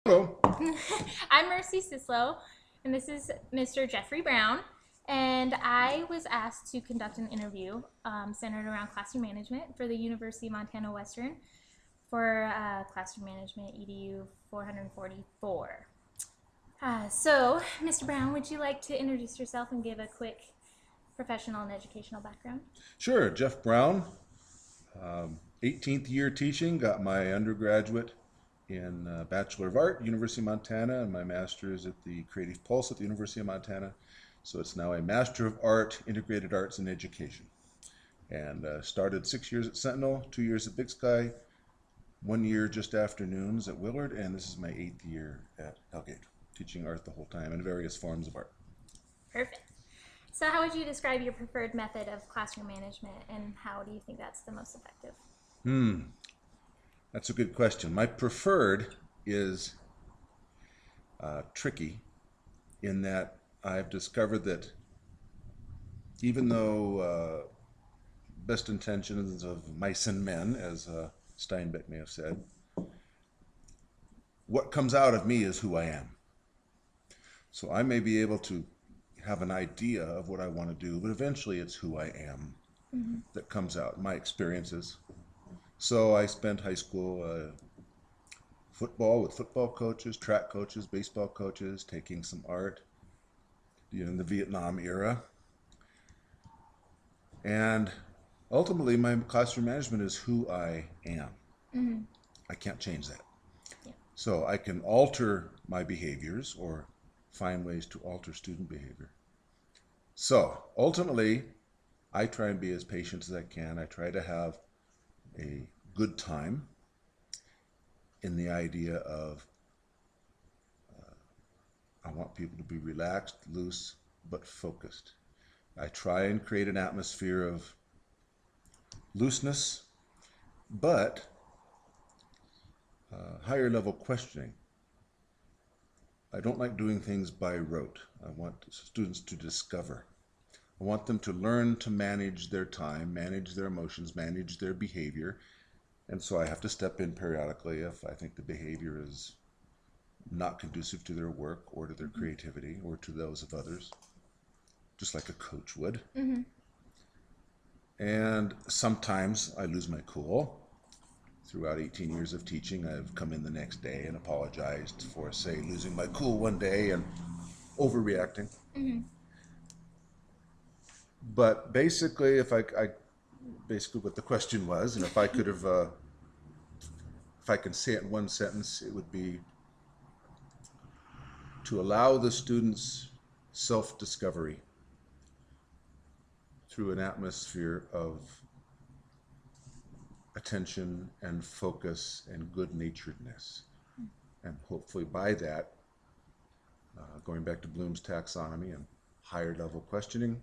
Hello. I'm Mercy Sislo, and this is Mr. Jeffrey Brown. And I was asked to conduct an interview centered around classroom management for the University of Montana Western for Classroom Management EDU 444. So, Mr. Brown, would you like to introduce yourself and give a quick professional and educational background? Sure, Jeff Brown, 18th year teaching, got my undergraduate in Bachelor of Art, University of Montana, and my master's at the Creative Pulse at the University of Montana. So it's now a Master of Art, Integrated Arts and Education. And started 6 years at Sentinel, 2 years at Big Sky, 1 year just afternoons at Willard, and this is my 8th year at Hellgate, teaching art the whole time in various forms of art. Perfect. So, how would you describe your preferred method of classroom management, and how do you think that's the most effective? That's a good question. My preferred is tricky in that I've discovered that even though best intentions of mice and men, as Steinbeck may have said, what comes out of me is who I am. So I may be able to have an idea of what I want to do, but eventually it's who I am that comes out, my experiences. So I spent high school football with football coaches, track coaches, baseball coaches, taking some art in the Vietnam era. And ultimately, my classroom management is who I am. I can't change that. Yeah. So I can alter my behaviors or find ways to alter student behavior. So ultimately, I try and be as patient as I can. I try to have a good time in the idea of I want people to be relaxed, loose, but focused. I try and create an atmosphere of looseness, but higher level questioning. I don't like doing things by rote. I want students to discover. I want them to learn to manage their time, manage their emotions, manage their behavior. And so I have to step in periodically if I think the behavior is not conducive to their work or to their creativity or to those of others, just like a coach would. And sometimes I lose my cool. Throughout 18 years of teaching, I've come in the next day and apologized for, say, losing my cool one day and overreacting. But basically, if I basically what the question was, and if I could have, if I can say it in one sentence, it would be to allow the students self-discovery through an atmosphere of attention and focus and good-naturedness. And hopefully by that, going back to Bloom's taxonomy and higher level questioning,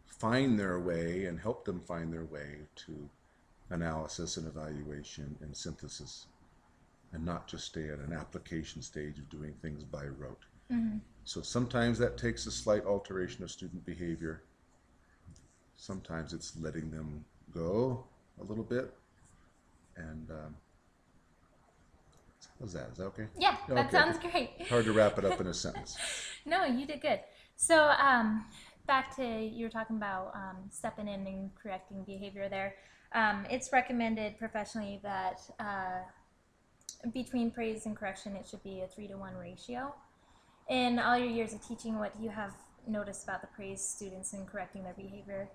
find their way and help them find their way to analysis and evaluation and synthesis, and not just stay at an application stage of doing things by rote. So sometimes that takes a slight alteration of student behavior. Sometimes it's letting them go a little bit. And how's that? Is that okay? Yeah, that Okay. sounds great. Hard to wrap it up in a sentence. No, you did good. So, back to you were talking about stepping in and correcting behavior there. It's recommended professionally that between praise and correction, it should be a 3-to-1 ratio. In all your years of teaching, what do you have noticed about the praise students and correcting their behavior?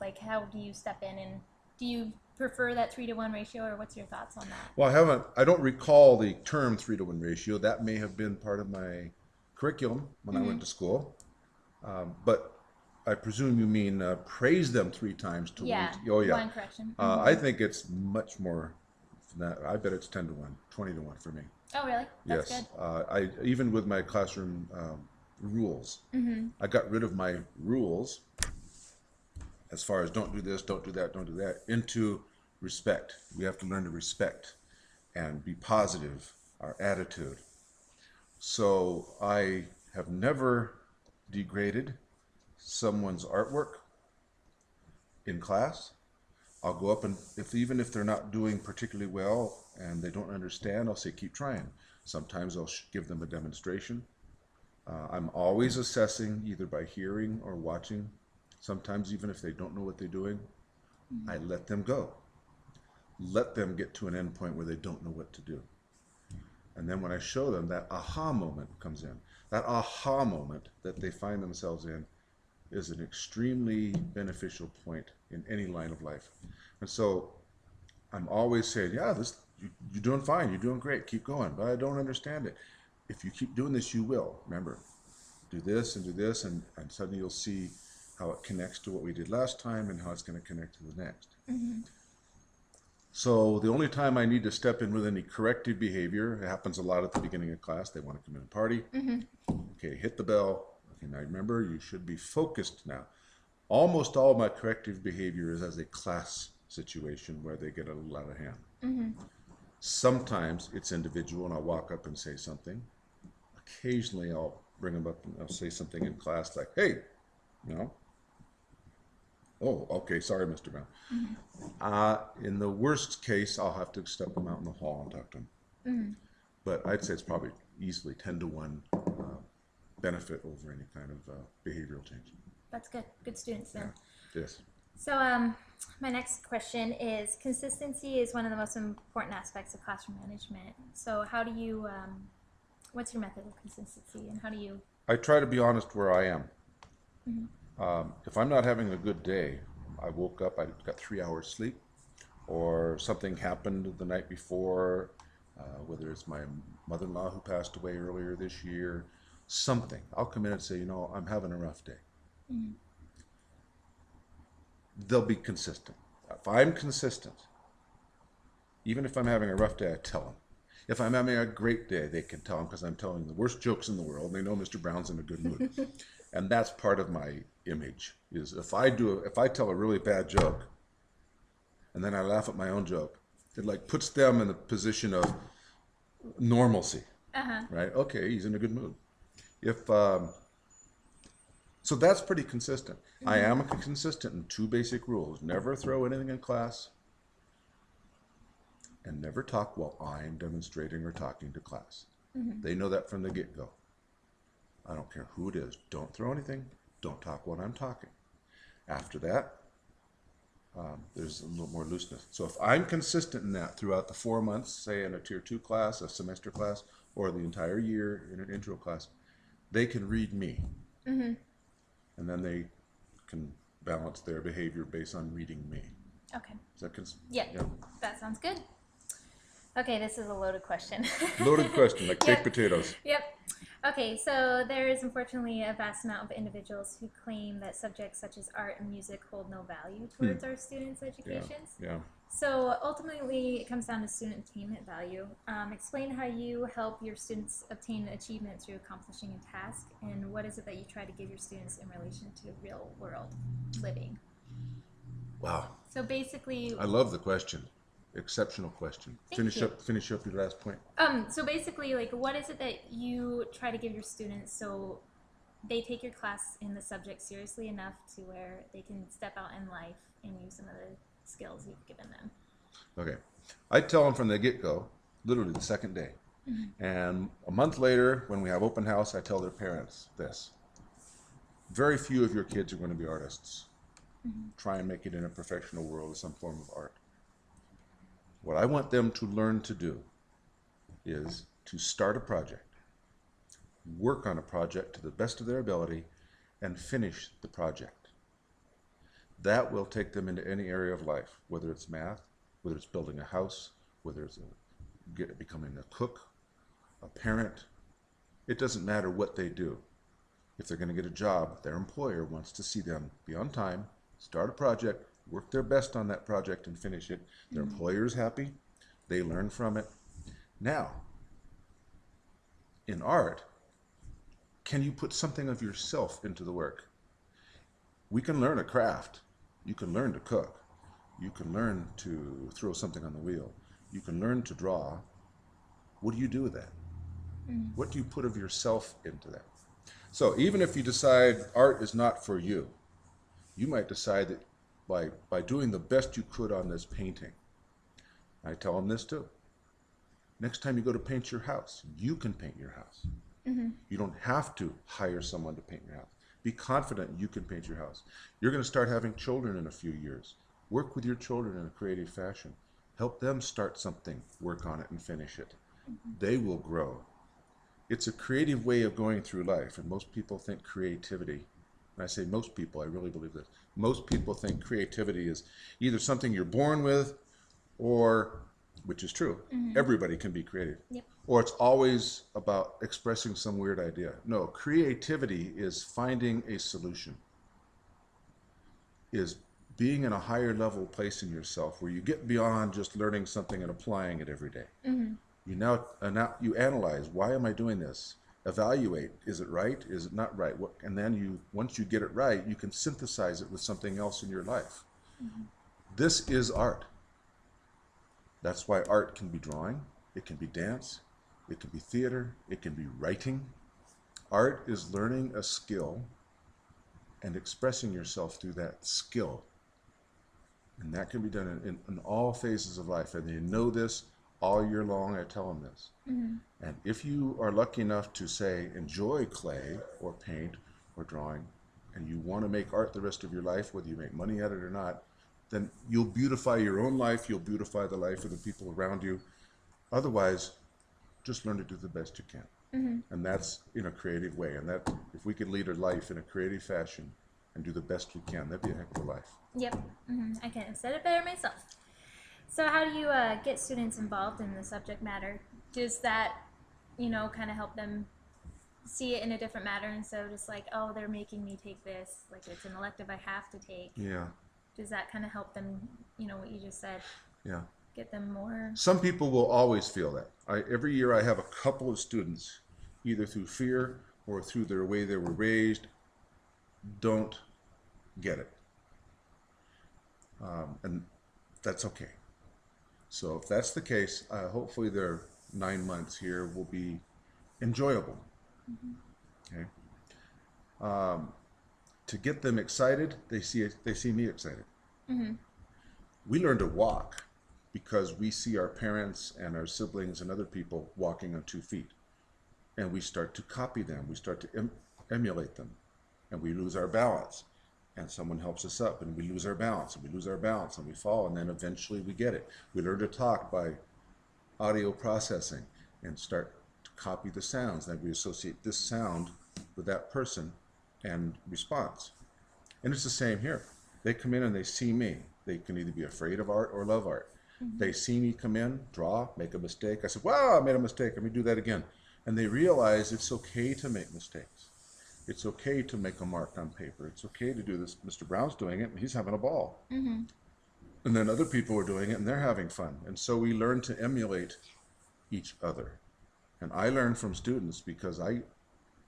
Like how do you step in, and do you prefer that 3-to-1 ratio, or what's your thoughts on that? Well, I don't recall the term 3-to-1 ratio. That may have been part of my curriculum when I went to school. But I presume you mean praise them 3 times to Yeah. one. Oh, yeah. One correction. I think it's much more than that. I bet it's 10-to-1, 20-to-1 for me. Oh, really? That's Yes. good. I even with my classroom rules, I got rid of my rules as far as don't do this, don't do that, don't do that, into respect. We have to learn to respect and be positive, our attitude. So I have never degraded someone's artwork in class. I'll go up and even if they're not doing particularly well and they don't understand, I'll say, keep trying. Sometimes I'll give them a demonstration. I'm always assessing either by hearing or watching. Sometimes even if they don't know what they're doing, I let them go. Let them get to an end point where they don't know what to do. And then when I show them, that aha moment comes in. That aha moment that they find themselves in is an extremely beneficial point in any line of life. And so I'm always saying, yeah, you're doing fine, you're doing great, keep going, but I don't understand it. If you keep doing this, you will. Remember, do this, and suddenly you'll see how it connects to what we did last time and how it's going to connect to the next. Mm-hmm. So the only time I need to step in with any corrective behavior, it happens a lot at the beginning of class. They want to come in and party. Mm-hmm. Okay, hit the bell. Okay, now remember, you should be focused now. Almost all my corrective behavior is as a class situation where they get a little out of hand. Mm-hmm. Sometimes it's individual and I'll walk up and say something. Occasionally I'll bring them up and I'll say something in class like, hey, you know, oh, okay, sorry, Mr. Brown. Mm-hmm. In the worst case, I'll have to step them out in the hall and talk to them. Mm-hmm. But I'd say it's probably easily 10 to 1 benefit over any kind of behavioral change. That's good. Good students then. Yeah. Yes. So my next question is, consistency is one of the most important aspects of classroom management. So how do you, what's your method of consistency and how do you? I try to be honest where I am. Mm-hmm. If I'm not having a good day, I woke up, I got 3 hours sleep, or something happened the night before, whether it's my mother-in-law who passed away earlier this year, something. I'll come in and say, you know, I'm having a rough day. Mm-hmm. They'll be consistent. If I'm consistent, even if I'm having a rough day, I tell them. If I'm having a great day, they can tell them because I'm telling the worst jokes in the world. They know Mr. Brown's in a good mood. And that's part of my image, is if I tell a really bad joke and then I laugh at my own joke, it like puts them in the position of normalcy, right? Okay, he's in a good mood. So that's pretty consistent. Mm-hmm. I am consistent in 2 basic rules. Never throw anything in class and never talk while I'm demonstrating or talking to class. Mm-hmm. They know that from the get-go. I don't care who it is. Don't throw anything. Don't talk while I'm talking. After that, there's a little more looseness. So if I'm consistent in that throughout the 4 months, say in a Tier 2 class, a semester class, or the entire year in an intro class, they can read me. Mm-hmm. And then they can balance their behavior based on reading me. Okay. Is that yeah, that sounds good. Okay, this is a loaded question. Loaded question, like baked potatoes. Yep. Okay, so there is unfortunately a vast amount of individuals who claim that subjects such as art and music hold no value towards our students' educations. Yeah. So ultimately, it comes down to student attainment value. Explain how you help your students obtain achievement through accomplishing a task, and what is it that you try to give your students in relation to real world living? Wow. So basically, I love the question. Exceptional question. Finish up your last point. So basically, like, what is it that you try to give your students so they take your class in the subject seriously enough to where they can step out in life and use some of the skills you've given them? Okay. I tell them from the get-go, literally the second day. Mm-hmm. And a month later, when we have open house, I tell their parents this. Very few of your kids are going to be artists. Mm-hmm. Try and make it in a professional world with some form of art. What I want them to learn to do is to start a project, work on a project to the best of their ability, and finish the project. That will take them into any area of life, whether it's math, whether it's building a house, whether it's becoming a cook, a parent. It doesn't matter what they do. If they're going to get a job, their employer wants to see them be on time, start a project, work their best on that project and finish it. Their employer is happy. They learn from it. Now, in art, can you put something of yourself into the work? We can learn a craft. You can learn to cook. You can learn to throw something on the wheel. You can learn to draw. What do you do with that? What do you put of yourself into that? So even if you decide art is not for you, you might decide that by doing the best you could on this painting. I tell them this too. Next time you go to paint your house, you can paint your house. You don't have to hire someone to paint your house. Be confident you can paint your house. You're going to start having children in a few years. Work with your children in a creative fashion. Help them start something, work on it, and finish it. They will grow. It's a creative way of going through life, and most people think creativity, and I say most people, I really believe this, most people think creativity is either something you're born with, or, which is true, everybody can be creative. Yep. Or it's always about expressing some weird idea. No, creativity is finding a solution, is being in a higher level place in yourself where you get beyond just learning something and applying it every day. You now you analyze, why am I doing this? Evaluate, is it right? Is it not right? And then once you get it right, you can synthesize it with something else in your life. This is art. That's why art can be drawing, it can be dance, it can be theater, it can be writing. Art is learning a skill and expressing yourself through that skill. And that can be done in all phases of life. And they know this all year long. I tell them this. And if you are lucky enough to, say, enjoy clay or paint or drawing, and you want to make art the rest of your life, whether you make money at it or not, then you'll beautify your own life, you'll beautify the life of the people around you. Otherwise, just learn to do the best you can. And that's in a creative way. And that, if we could lead a life in a creative fashion and do the best we can, that'd be a heck of a life. Yep. I couldn't have said it better myself. So how do you get students involved in the subject matter? Does that, kind of help them see it in a different manner, and so just like, oh, they're making me take this, like it's an elective I have to take. Yeah. Does that kind of help them, what you just said? Yeah. Get them more? Some people will always feel that. Every year I have a couple of students, either through fear or through their way they were raised, don't get it. And that's okay. So if that's the case, hopefully their 9 months here will be enjoyable. Okay. To get them excited, they see me excited. We learn to walk because we see our parents and our siblings and other people walking on 2 feet, and we start to copy them. We start to emulate them, and we lose our balance. And someone helps us up, and we lose our balance, and we lose our balance, and we fall, and then eventually we get it. We learn to talk by audio processing and start to copy the sounds. Then we associate this sound with that person and response. And it's the same here. They come in and they see me. They can either be afraid of art or love art. They see me come in, draw, make a mistake. I said, wow, I made a mistake. Let me do that again. And they realize it's okay to make mistakes. It's okay to make a mark on paper. It's okay to do this. Mr. Brown's doing it, and he's having a ball. And then other people are doing it, and they're having fun. And so we learn to emulate each other. And I learn from students because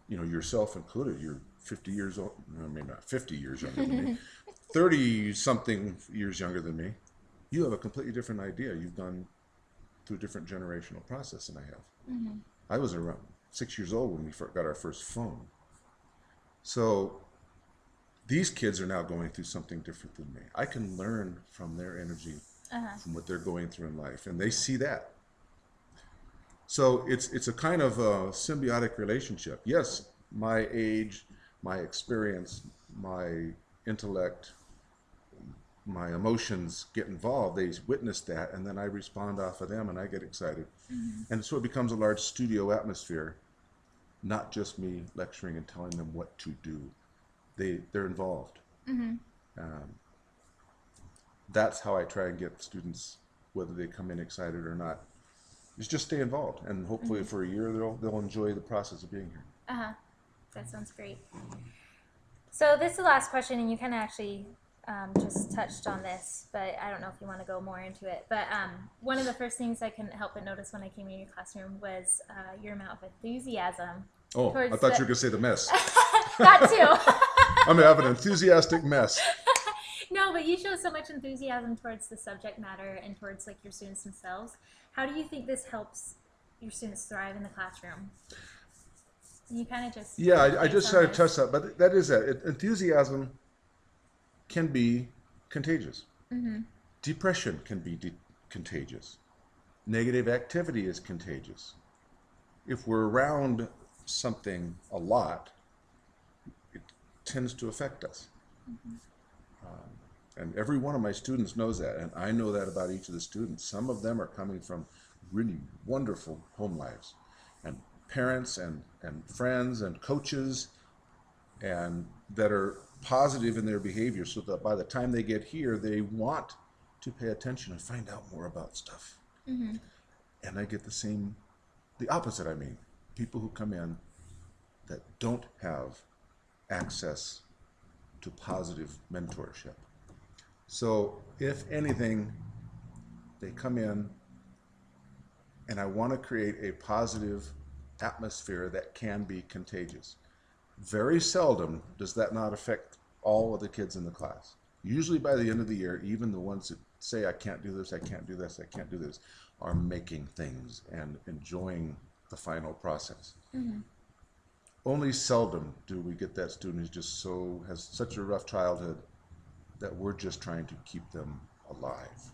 yourself included, you're 50 years old, no, maybe not 50 years younger than me, 30-something years younger than me. You have a completely different idea. You've gone through a different generational process than I have. I was around 6 years old when we got our first phone. So these kids are now going through something different than me. I can learn from their energy, from what they're going through in life, and they see that. So it's a kind of a symbiotic relationship. Yes, my age, my experience, my intellect, my emotions get involved. They witness that, and then I respond off of them, and I get excited. And so it becomes a large studio atmosphere. Not just me lecturing and telling them what to do. They're involved. That's how I try and get students, whether they come in excited or not, is just stay involved. And hopefully for a year they'll enjoy the process of being here. That sounds great. So this is the last question, and you kind of actually just touched on this, but I don't know if you want to go more into it. But one of the first things I couldn't help but notice when I came in your classroom was your amount of enthusiasm. Oh, I thought you were going to say the mess. That too. I'm going to have an enthusiastic mess. No, but you show so much enthusiasm towards the subject matter and towards like your students themselves. How do you think this helps your students thrive in the classroom? You kind of just... Yeah, I just tried to touch that, but that is it. Enthusiasm can be contagious. Depression can be contagious. Negative activity is contagious. If we're around something a lot, it tends to affect us. And every one of my students knows that, and I know that about each of the students. Some of them are coming from really wonderful home lives, and parents and friends and coaches, and that are positive in their behavior, so that by the time they get here, they want to pay attention and find out more about stuff. And I get the opposite, I mean. People who come in that don't have access to positive mentorship. So if anything, they come in and I want to create a positive atmosphere that can be contagious. Very seldom does that not affect all of the kids in the class. Usually by the end of the year, even the ones that say, I can't do this, I can't do this, I can't do this, are making things and enjoying the final process. Only seldom do we get that student who's just has such a rough childhood that we're just trying to keep them alive.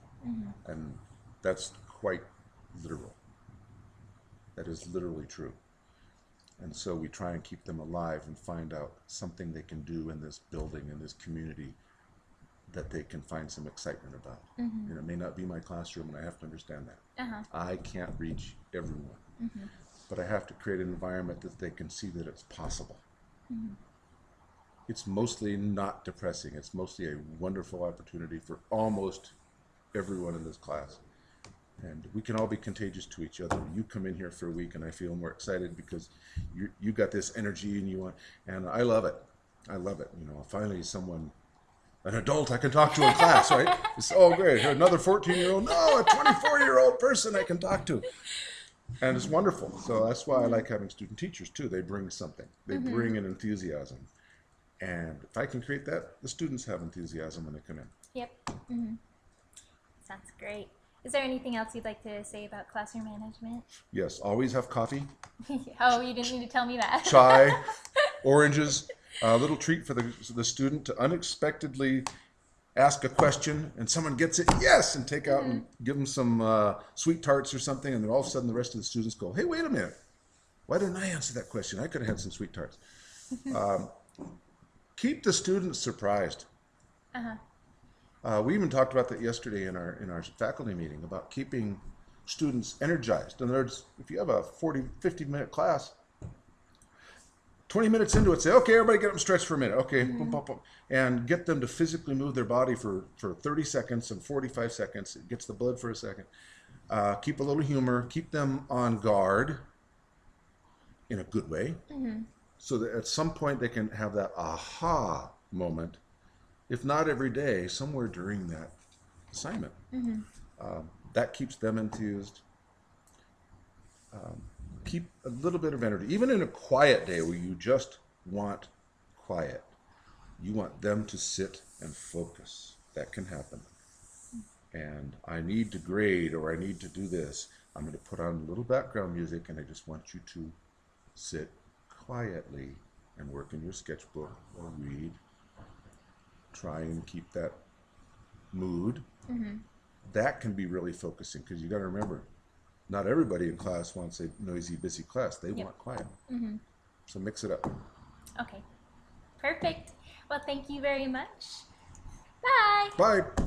And that's quite literal. That is literally true. And so we try and keep them alive and find out something they can do in this building, in this community, that they can find some excitement about. You know, it may not be my classroom, and I have to understand that. I can't reach everyone. But I have to create an environment that they can see that it's possible. It's mostly not depressing. It's mostly a wonderful opportunity for almost everyone in this class. And we can all be contagious to each other. You come in here for a week and I feel more excited because you got this energy and I love it. I love it. You know, finally an adult I can talk to in class, right? It's great. Another 14-year-old, no, a 24-year-old person I can talk to. And it's wonderful. So that's why I like having student teachers too. They bring something. They bring an enthusiasm. And if I can create that, the students have enthusiasm when they come in. Yep. Sounds great. Is there anything else you'd like to say about classroom management? Yes, always have coffee. Oh, you didn't need to tell me that. Chai, oranges, a little treat for the student to unexpectedly ask a question and someone gets it, yes, and take out and give them some sweet tarts or something, and then all of a sudden the rest of the students go, hey, wait a minute. Why didn't I answer that question? I could have had some sweet tarts. Keep the students surprised. We even talked about that yesterday in our faculty meeting about keeping students energized. In other words, if you have a 50-minute class, 20 minutes into it, say, okay, everybody get up and stretch for a minute. Okay, boom, boom, boom. And get them to physically move their body for 30 seconds and 45 seconds. It gets the blood for a second. Keep a little humor. Keep them on guard in a good way. So that at some point they can have that aha moment, if not every day, somewhere during that assignment. That keeps them enthused. Keep a little bit of energy. Even in a quiet day where you just want quiet, you want them to sit and focus. That can happen. And I need to grade or I need to do this. I'm going to put on a little background music and I just want you to sit quietly and work in your sketchbook or read. Try and keep that mood. That can be really focusing because you got to remember, not everybody in class wants a noisy, busy class. They want quiet. So mix it up. Okay, perfect. Well, thank you very much. Bye. Bye.